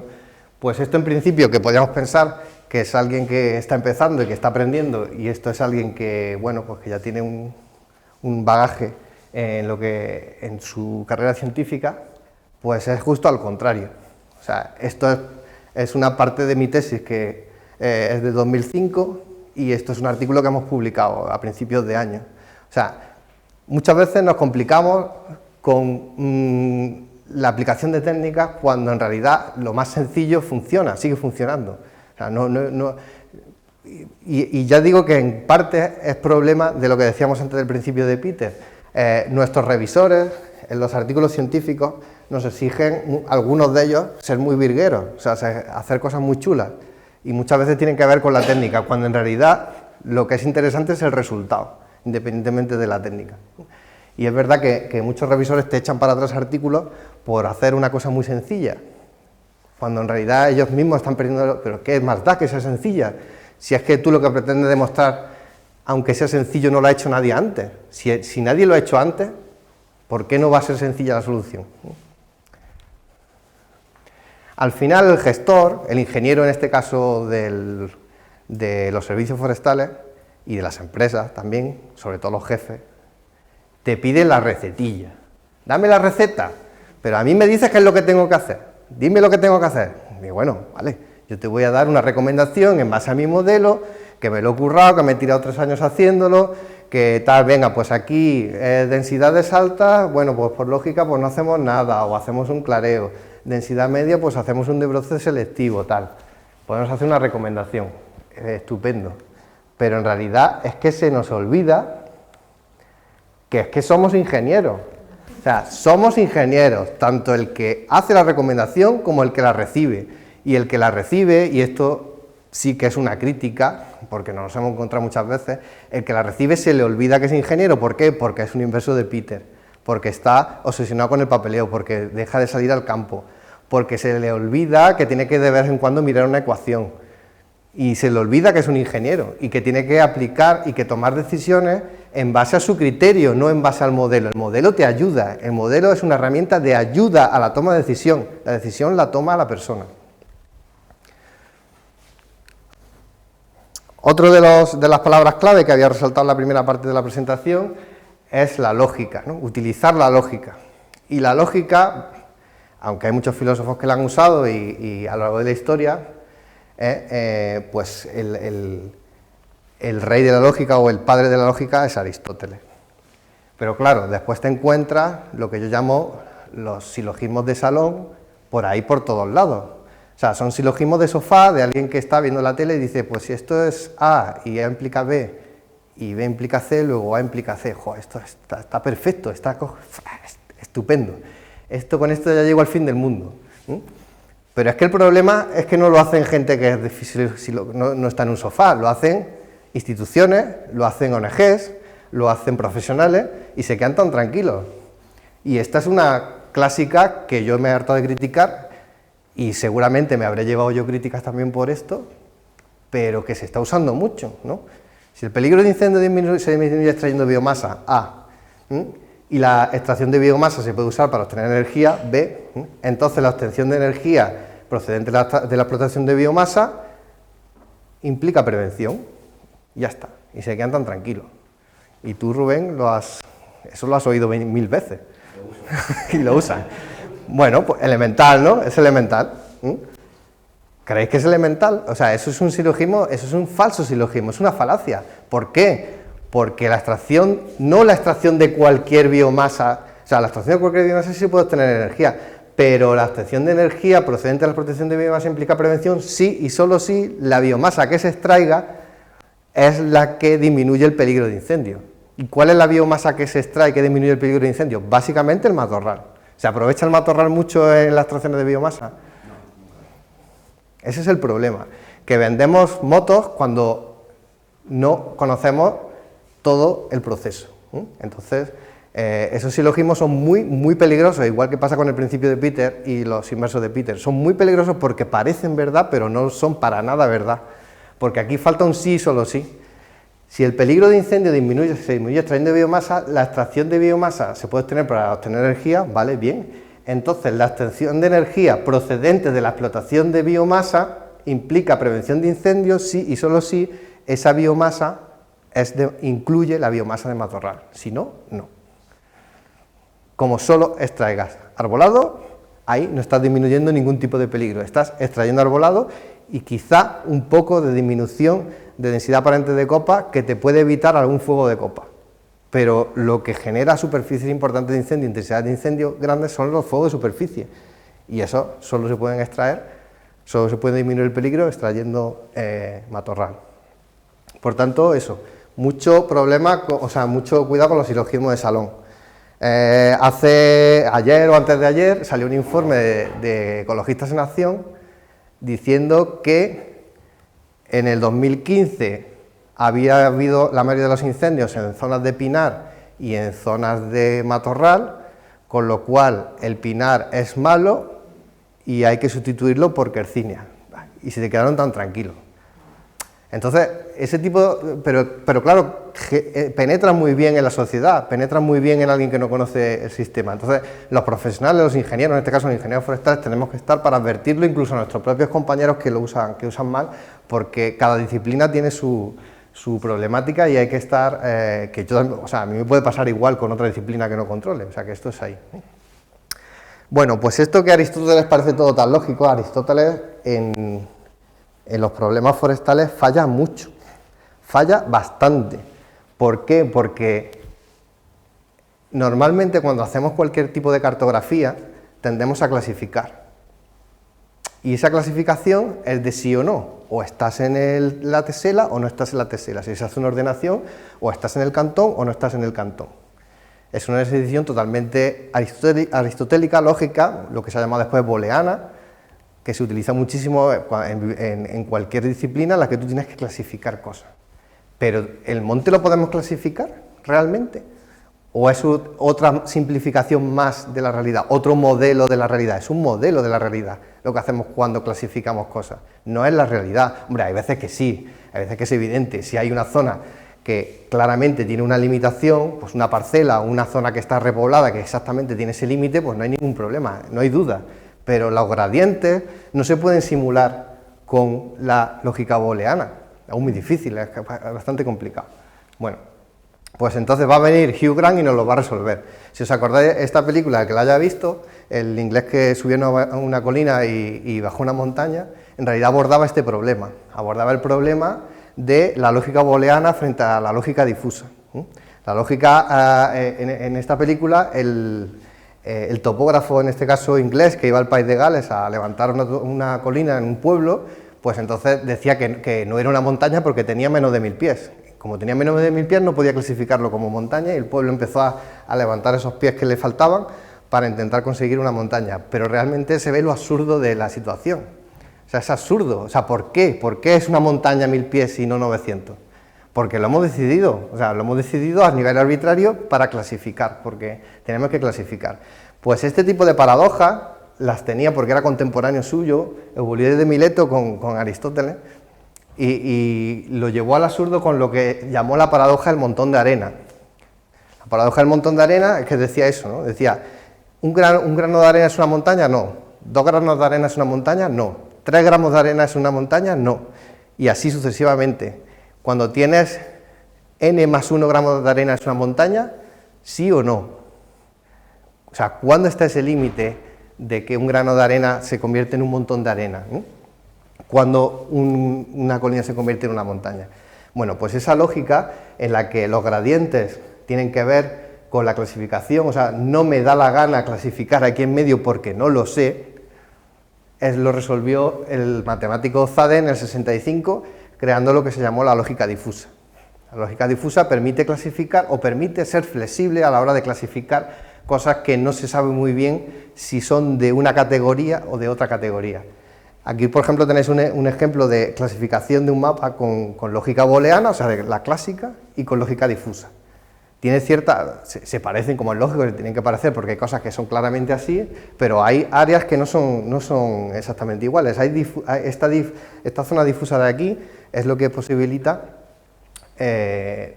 pues esto en principio, que podríamos pensar que es alguien que está empezando y que está aprendiendo, y esto es alguien que, bueno, pues que ya tiene un bagaje en su carrera científica, pues es justo al contrario. O sea, esto es una parte de mi tesis que es de 2005 y esto es un artículo que hemos publicado a principios de año. O sea, muchas veces nos complicamos con la aplicación de técnicas cuando en realidad lo más sencillo funciona, sigue funcionando. O sea, y ya digo que en parte es problema de lo que decíamos antes del principio de Peter. Nuestros revisores, en los artículos científicos, nos exigen, algunos de ellos, ser muy virgueros, o sea, hacer cosas muy chulas. Y muchas veces tienen que ver con la técnica, cuando en realidad lo que es interesante es el resultado, independientemente de la técnica. Y es verdad que muchos revisores te echan para atrás artículos por hacer una cosa muy sencilla, cuando en realidad ellos mismos están perdiendo, pero ¿qué más da que sea sencilla? Si es que tú lo que pretendes demostrar, aunque sea sencillo, no lo ha hecho nadie antes. Si nadie lo ha hecho antes, ¿por qué no va a ser sencilla la solución? Al final el gestor, el ingeniero en este caso de los servicios forestales y de las empresas también, sobre todo los jefes, te pide la recetilla. Dame la receta, pero a mí me dices qué es lo que tengo que hacer. Dime lo que tengo que hacer. Y bueno, vale, yo te voy a dar una recomendación en base a mi modelo, que me lo he currado, que me he tirado 3 años haciéndolo, que tal, venga, pues aquí densidades altas, bueno, pues por lógica pues no hacemos nada, o hacemos un clareo. Densidad media, pues hacemos un desbroce selectivo, tal. Podemos hacer una recomendación, estupendo. Pero en realidad es que se nos olvida que es que somos ingenieros. O sea, somos ingenieros, tanto el que hace la recomendación como el que la recibe. Y el que la recibe, y esto sí que es una crítica, porque nos hemos encontrado muchas veces, el que la recibe se le olvida que es ingeniero. ¿Por qué? Porque es un inverso de Peter, porque está obsesionado con el papeleo, porque deja de salir al campo, porque se le olvida que tiene que de vez en cuando mirar una ecuación, y se le olvida que es un ingeniero, y que tiene que aplicar y que tomar decisiones en base a su criterio, no en base al modelo. El modelo te ayuda, el modelo es una herramienta de ayuda a la toma de decisión, la decisión la toma la persona. Otro de las palabras clave que había resaltado en la primera parte de la presentación es la lógica, ¿no? Utilizar la lógica. Y la lógica, aunque hay muchos filósofos que la han usado y a lo largo de la historia, pues el rey de la lógica o el padre de la lógica es Aristóteles. Pero claro, después te encuentras lo que yo llamo los silogismos de salón, por ahí por todos lados. O sea, son silogismos de sofá de alguien que está viendo la tele y dice, pues si esto es A y A implica B y B implica C, luego A implica C. ¡Joder, esto está perfecto, está estupendo! Con esto ya llego al fin del mundo. Pero es que el problema es que no lo hacen gente que es difícil, no está en un sofá, lo hacen instituciones, lo hacen ONGs, lo hacen profesionales y se quedan tan tranquilos. Y esta es una clásica que yo me he hartado de criticar y seguramente me habré llevado yo críticas también por esto, pero que se está usando mucho, ¿no? Si el peligro de incendio se disminuye extrayendo biomasa, A, y la extracción de biomasa se puede usar para obtener energía, B, entonces la obtención de energía procedente de la explotación de biomasa implica prevención, ya está, y se quedan tan tranquilos. Y tú, Rubén, eso lo has oído 1000 veces, y lo usan. Bueno, pues elemental, ¿no? Es elemental. ¿Creéis que es elemental? O sea, eso es un silogismo, eso es un falso silogismo, es una falacia. ¿Por qué? Porque la extracción, no la extracción de cualquier biomasa, o sea, la extracción de cualquier biomasa sí puede obtener energía, pero la obtención de energía procedente de la explotación de biomasa implica prevención sí y solo si la biomasa que se extraiga es la que disminuye el peligro de incendio. ¿Y cuál es la biomasa que se extrae que disminuye el peligro de incendio? Básicamente el matorral. ¿Se aprovecha el matorral mucho en las extracciones de biomasa? Ese es el problema, que vendemos motos cuando no conocemos todo el proceso. Entonces, esos silogismos son muy peligrosos, igual que pasa con el principio de Peter y los inversos de Peter. Son muy peligrosos porque parecen verdad, pero no son para nada verdad, porque aquí falta un sí y solo sí. Si el peligro de incendio se disminuye extrayendo biomasa, la extracción de biomasa se puede obtener para obtener energía, vale, bien. Entonces, la obtención de energía procedente de la explotación de biomasa implica prevención de incendios sí y solo si esa biomasa incluye la biomasa de matorral. Si no, no. Como solo extraigas arbolado, ahí no estás disminuyendo ningún tipo de peligro. Estás extrayendo arbolado y quizá un poco de disminución de densidad aparente de copa que te puede evitar algún fuego de copa. Pero lo que genera superficies importantes de incendio, intensidades de incendio grandes, son los fuegos de superficie. Y eso solo se pueden extraer, solo se puede disminuir el peligro extrayendo matorral. Por tanto, eso, mucho problema, mucho cuidado con los silogismos de salón. Ayer o antes de ayer salió un informe de Ecologistas en Acción diciendo que en el 2015 había habido la mayoría de los incendios en zonas de pinar y en zonas de matorral, con lo cual el pinar es malo y hay que sustituirlo por quercinia. Y se te quedaron tan tranquilos. Entonces, ese tipo, pero claro, penetra muy bien en la sociedad, penetra muy bien en alguien que no conoce el sistema. Entonces, los profesionales, los ingenieros, en este caso los ingenieros forestales, tenemos que estar para advertirlo incluso a nuestros propios compañeros que lo usan mal, porque cada disciplina tiene su problemática y hay que estar, a mí me puede pasar igual con otra disciplina que no controle, o sea que esto es ahí. Bueno, pues esto que a Aristóteles parece todo tan lógico, Aristóteles en los problemas forestales falla mucho, falla bastante. ¿Por qué? Porque normalmente cuando hacemos cualquier tipo de cartografía tendemos a clasificar. Y esa clasificación es de sí o no, o estás en la tesela o no estás en la tesela, si se hace una ordenación, o estás en el cantón o no estás en el cantón. Es una decisión totalmente aristotélica, lógica, lo que se ha llamado después booleana, que se utiliza muchísimo en cualquier disciplina en la que tú tienes que clasificar cosas. Pero ¿el monte lo podemos clasificar realmente? ¿O es otra simplificación más de la realidad, otro modelo de la realidad? Es un modelo de la realidad lo que hacemos cuando clasificamos cosas, no es la realidad. Hombre, hay veces que sí, hay veces que es evidente, si hay una zona que claramente tiene una limitación, pues una parcela o una zona que está repoblada que exactamente tiene ese límite, pues no hay ningún problema, no hay duda. Pero los gradientes no se pueden simular con la lógica booleana, es muy difícil, es bastante complicado. Bueno, pues entonces va a venir Hugh Grant y nos lo va a resolver. Si os acordáis, esta película, el que la haya visto, el inglés que subió a una colina y bajó una montaña, en realidad abordaba este problema, abordaba el problema de la lógica booleana frente a la lógica difusa. La lógica, en esta película, el topógrafo, en este caso inglés, que iba al país de Gales a levantar una colina en un pueblo, pues entonces decía que no era una montaña porque tenía menos de 1000 pies. Como tenía menos de 1000 pies no podía clasificarlo como montaña y el pueblo empezó a levantar esos pies que le faltaban para intentar conseguir una montaña. Pero realmente se ve lo absurdo de la situación. O sea, es absurdo. O sea, ¿por qué? ¿Por qué es una montaña 1000 pies y no 900? Porque lo hemos decidido, o sea, lo hemos decidido a nivel arbitrario para clasificar, porque tenemos que clasificar. Pues este tipo de paradojas las tenía porque era contemporáneo suyo, Eubulides de Mileto con Aristóteles, y lo llevó al absurdo con lo que llamó la paradoja del montón de arena. La paradoja del montón de arena es que decía eso, ¿no? Decía, ¿un grano de arena es una montaña? No. ¿2 granos de arena es una montaña? No. ¿3 gramos de arena es una montaña? No. Y así sucesivamente. Cuando tienes n más 1 gramos de arena es una montaña, ¿sí o no? O sea, ¿cuándo está ese límite de que un grano de arena se convierte en un montón de arena? Cuando una colina se convierte en una montaña. Bueno, pues esa lógica en la que los gradientes tienen que ver con la clasificación, o sea, no me da la gana clasificar aquí en medio porque no lo sé, lo resolvió el matemático Zade en el 65, creando lo que se llamó la lógica difusa. La lógica difusa permite clasificar o permite ser flexible a la hora de clasificar cosas que no se sabe muy bien si son de una categoría o de otra categoría. Aquí, por ejemplo, tenéis un ejemplo de clasificación de un mapa con lógica booleana, o sea, de la clásica, y con lógica difusa. Tiene se parecen, como es lógico, se tienen que parecer porque hay cosas que son claramente así, pero hay áreas que no son exactamente iguales. Esta zona difusa de aquí es lo que posibilita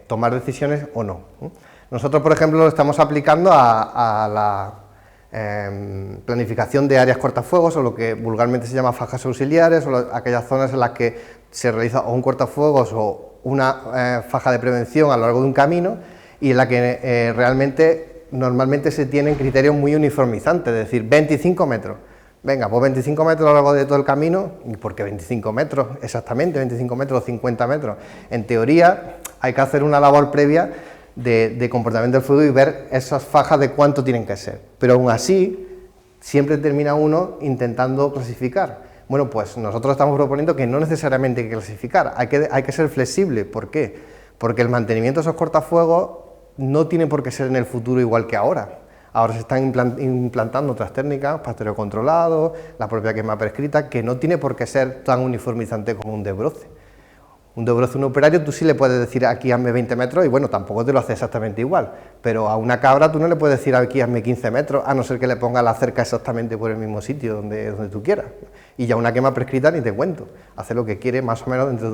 tomar decisiones o no. Nosotros, por ejemplo, lo estamos aplicando a la planificación de áreas cortafuegos, o lo que vulgarmente se llama fajas auxiliares, o aquellas zonas en las que se realiza o un cortafuegos o una faja de prevención a lo largo de un camino, y en la que realmente normalmente se tienen criterios muy uniformizantes, es decir, 25 metros. Venga, pues 25 metros a lo largo de todo el camino. ¿Y por qué 25 metros exactamente? 25 metros o 50 metros. En teoría hay que hacer una labor previa de comportamiento del fuego y ver esas fajas de cuánto tienen que ser. Pero aún así, siempre termina uno intentando clasificar. Bueno, pues nosotros estamos proponiendo que no necesariamente hay que clasificar, hay que ser flexible. ¿Por qué? Porque el mantenimiento de esos cortafuegos no tiene por qué ser en el futuro igual que ahora. Ahora se están implantando otras técnicas, pastoreo controlado, la propia quema prescrita, que no tiene por qué ser tan uniformizante como un desbroce. Un dobrozo, un operario, tú sí le puedes decir aquí hazme 20 metros y bueno, tampoco te lo hace exactamente igual, pero a una cabra tú no le puedes decir aquí hazme 15 metros, a no ser que le pongas la cerca exactamente por el mismo sitio donde tú quieras. Y ya una quema prescrita ni te cuento, hace lo que quiere más o menos dentro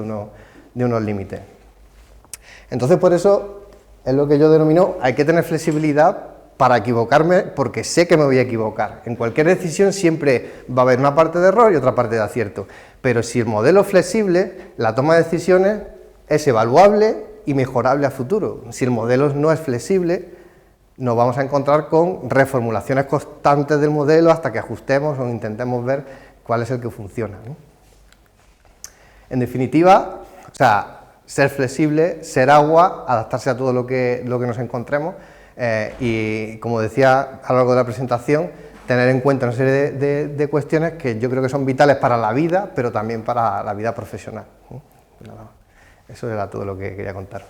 de unos límites. Entonces por eso es lo que yo denomino, hay que tener flexibilidad para equivocarme, porque sé que me voy a equivocar. En cualquier decisión siempre va a haber una parte de error y otra parte de acierto, pero si el modelo es flexible, la toma de decisiones es evaluable y mejorable a futuro. Si el modelo no es flexible, nos vamos a encontrar con reformulaciones constantes del modelo hasta que ajustemos o intentemos ver cuál es el que funciona, ¿no? En definitiva, o sea, ser flexible, ser agua, adaptarse a todo lo que nos encontremos, y como decía a lo largo de la presentación, tener en cuenta una serie de cuestiones que yo creo que son vitales para la vida, pero también para la vida profesional. Eso era todo lo que quería contar.